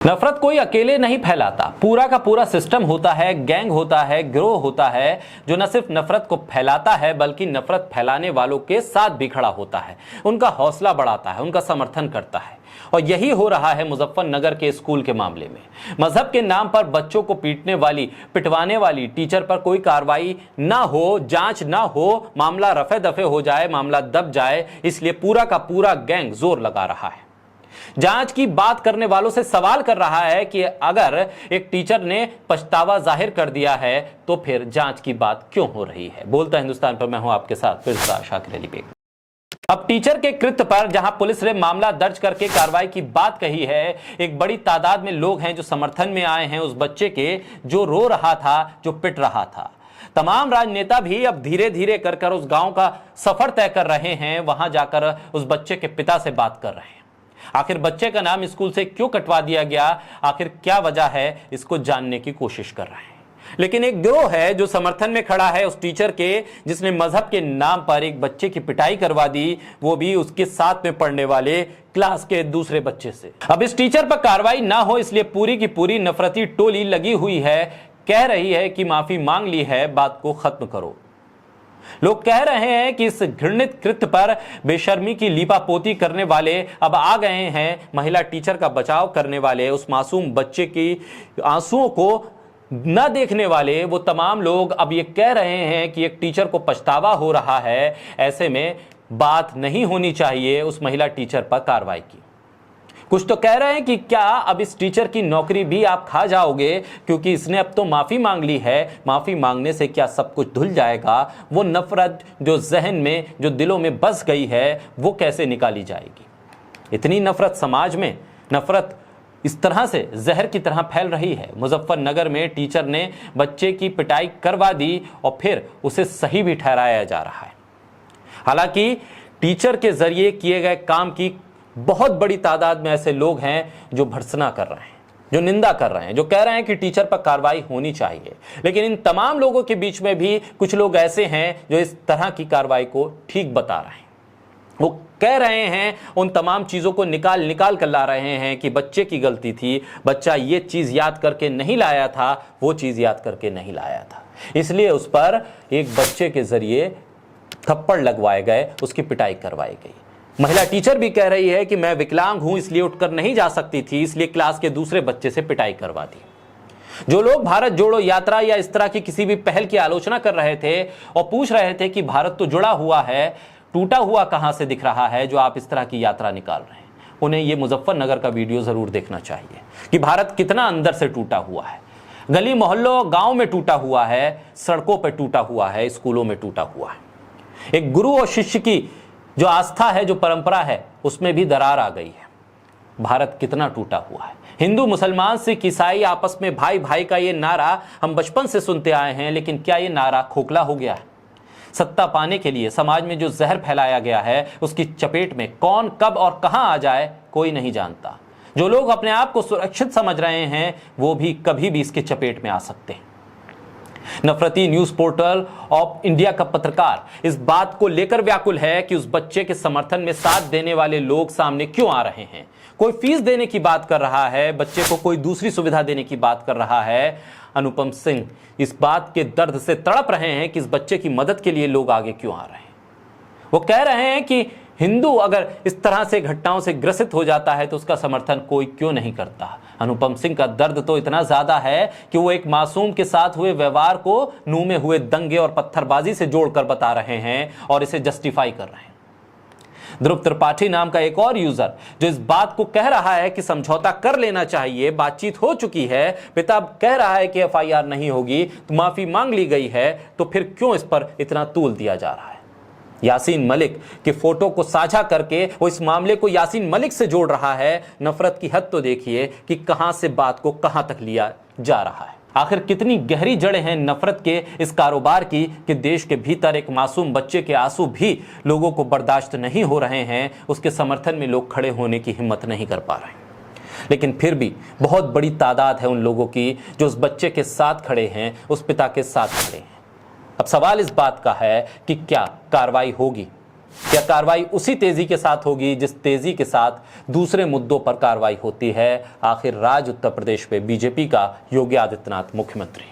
नफरत कोई अकेले नहीं फैलाता, पूरा का पूरा सिस्टम होता है, गैंग होता है, गिरोह होता है जो न सिर्फ नफरत को फैलाता है बल्कि नफरत फैलाने वालों के साथ भी खड़ा होता है, उनका हौसला बढ़ाता है, उनका समर्थन करता है। और यही हो रहा है मुजफ्फरनगर के स्कूल के मामले में। मजहब के नाम पर बच्चों को पीटने वाली, पिटवाने वाली टीचर पर कोई कार्रवाई ना हो, जांच ना हो, मामला रफे दफे हो जाए, मामला दब जाए, इसलिए पूरा का पूरा गैंग जोर लगा रहा है। जांच की बात करने वालों से सवाल कर रहा है कि अगर एक टीचर ने पछतावा जाहिर कर दिया है तो फिर जांच की बात क्यों हो रही है। बोलता हिंदुस्तान पर मैं हूं आपके साथ फिर शाकिर अली बेग। अब टीचर के कृत्य पर जहां पुलिस ने मामला दर्ज करके कार्रवाई की बात कही है, एक बड़ी तादाद में लोग हैं जो समर्थन में आए हैं उस बच्चे के जो रो रहा था, जो पिट रहा था। तमाम राजनेता भी अब धीरे धीरे कर उस गांव का सफर तय कर रहे हैं, वहां जाकर उस बच्चे के पिता से बात कर रहे हैं। आखिर बच्चे का नाम स्कूल से क्यों कटवा दिया गया, आखिर क्या वजह है, इसको जानने की कोशिश कर रहे हैं। लेकिन एक गिरोह है जो समर्थन में खड़ा है उस टीचर के जिसने मजहब के नाम पर एक बच्चे की पिटाई करवा दी, वो भी उसके साथ में पढ़ने वाले क्लास के दूसरे बच्चे से। अब इस टीचर पर कार्रवाई ना हो इसलिए पूरी की पूरी नफरती टोली लगी हुई है, कह रही है कि माफी मांग ली है, बात को खत्म करो। लोग कह रहे हैं कि इस घृणित कृत्य पर बेशर्मी की लीपापोती करने वाले अब आ गए हैं, महिला टीचर का बचाव करने वाले, उस मासूम बच्चे की आंसुओं को न देखने वाले वो तमाम लोग अब ये कह रहे हैं कि एक टीचर को पछतावा हो रहा है, ऐसे में बात नहीं होनी चाहिए उस महिला टीचर पर कार्रवाई की। कुछ तो कह रहे हैं कि क्या अब इस टीचर की नौकरी भी आप खा जाओगे क्योंकि इसने अब तो माफी मांग ली है, माफी मांगने से क्या सब कुछ धुल जाएगा, वो नफरत जो जहन में, जो दिलों में बस गई है, वो कैसे निकाली जाएगी। इतनी नफरत समाज में, नफरत इस तरह से जहर की तरह फैल रही है। मुजफ्फरनगर में टीचर ने बच्चे की पिटाई करवा दी और फिर उसे सही भी ठहराया जा रहा है। हालांकि टीचर के जरिए किए गए काम की बहुत बड़ी तादाद में ऐसे लोग हैं जो भर्त्सना कर रहे हैं, जो निंदा कर रहे हैं, जो कह रहे हैं कि टीचर पर कार्रवाई होनी चाहिए। लेकिन इन तमाम लोगों के बीच में भी कुछ लोग ऐसे हैं जो इस तरह की कार्रवाई को ठीक बता रहे हैं। वो कह रहे हैं, उन तमाम चीजों को निकाल कर ला रहे हैं कि बच्चे की गलती थी, बच्चा ये चीज याद करके नहीं लाया था, वो चीज याद करके नहीं लाया था, इसलिए उस पर एक बच्चे के जरिए थप्पड़ लगवाए गए, उसकी पिटाई करवाई गई। महिला टीचर भी कह रही है कि मैं विकलांग हूं इसलिए उठकर नहीं जा सकती थी, इसलिए क्लास के दूसरे बच्चे से पिटाई करवा दी। जो लोग भारत जोड़ो यात्रा या इस तरह की किसी भी पहल की आलोचना कर रहे थे और पूछ रहे थे कि भारत तो जुड़ा हुआ है, टूटा हुआ कहां से दिख रहा है जो आप इस तरह की यात्रा निकाल रहे हैं, उन्हें यह मुजफ्फरनगर का वीडियो जरूर देखना चाहिए कि भारत कितना अंदर से टूटा हुआ है। गली मोहल्लों गांव में टूटा हुआ है, सड़कों पर टूटा हुआ है, स्कूलों में टूटा हुआ है। एक गुरु और शिष्य की जो आस्था है, जो परंपरा है, उसमें भी दरार आ गई है। भारत कितना टूटा हुआ है। हिंदू, मुसलमान, सिख, ईसाई आपस में भाई भाई का ये नारा हम बचपन से सुनते आए हैं, लेकिन क्या ये नारा खोखला हो गया है? सत्ता पाने के लिए समाज में जो जहर फैलाया गया है उसकी चपेट में कौन कब और कहां आ जाए कोई नहीं जानता। जो लोग अपने आप को सुरक्षित समझ रहे हैं वो भी कभी भी इसके चपेट में आ सकते हैं। नफरती न्यूज पोर्टल ऑफ इंडिया का पत्रकार इस बात को लेकर व्याकुल है कि उस बच्चे के समर्थन में साथ देने वाले लोग सामने क्यों आ रहे हैं। कोई फीस देने की बात कर रहा है, बच्चे को कोई दूसरी सुविधा देने की बात कर रहा है। अनुपम सिंह इस बात के दर्द से तड़प रहे हैं कि इस बच्चे की मदद के लिए लोग आगे क्यों आ रहे हैं। वो कह रहे हैं कि हिंदू अगर इस तरह से घटनाओं से ग्रसित हो जाता है तो उसका समर्थन कोई क्यों नहीं करता। अनुपम सिंह का दर्द तो इतना ज्यादा है कि वो एक मासूम के साथ हुए व्यवहार को नूह में हुए दंगे और पत्थरबाजी से जोड़कर बता रहे हैं और इसे जस्टिफाई कर रहे हैं। ध्रुव त्रिपाठी नाम का एक और यूजर जो इस बात को कह रहा है कि समझौता कर लेना चाहिए, बातचीत हो चुकी है, पिता कह रहा है कि एफआईआर नहीं होगी, तो माफी मांग ली गई है, तो फिर क्यों इस पर इतना तूल दिया जा रहा है। यासीन मलिक के फोटो को साझा करके वो इस मामले को यासीन मलिक से जोड़ रहा है। नफरत की हद तो देखिए कि कहां से बात को कहां तक लिया जा रहा है। आखिर कितनी गहरी जड़ें हैं नफरत के इस कारोबार की कि देश के भीतर एक मासूम बच्चे के आंसू भी लोगों को बर्दाश्त नहीं हो रहे हैं, उसके समर्थन में लोग खड़े होने की हिम्मत नहीं कर पा रहे हैं। लेकिन फिर भी बहुत बड़ी तादाद है उन लोगों की जो उस बच्चे के साथ खड़े हैं, उस पिता के साथ खड़े हैं। अब सवाल इस बात का है कि क्या कार्रवाई होगी, क्या कार्रवाई उसी तेजी के साथ होगी जिस तेजी के साथ दूसरे मुद्दों पर कार्रवाई होती है? आखिर राज उत्तर प्रदेश में बीजेपी का योगी आदित्यनाथ मुख्यमंत्री।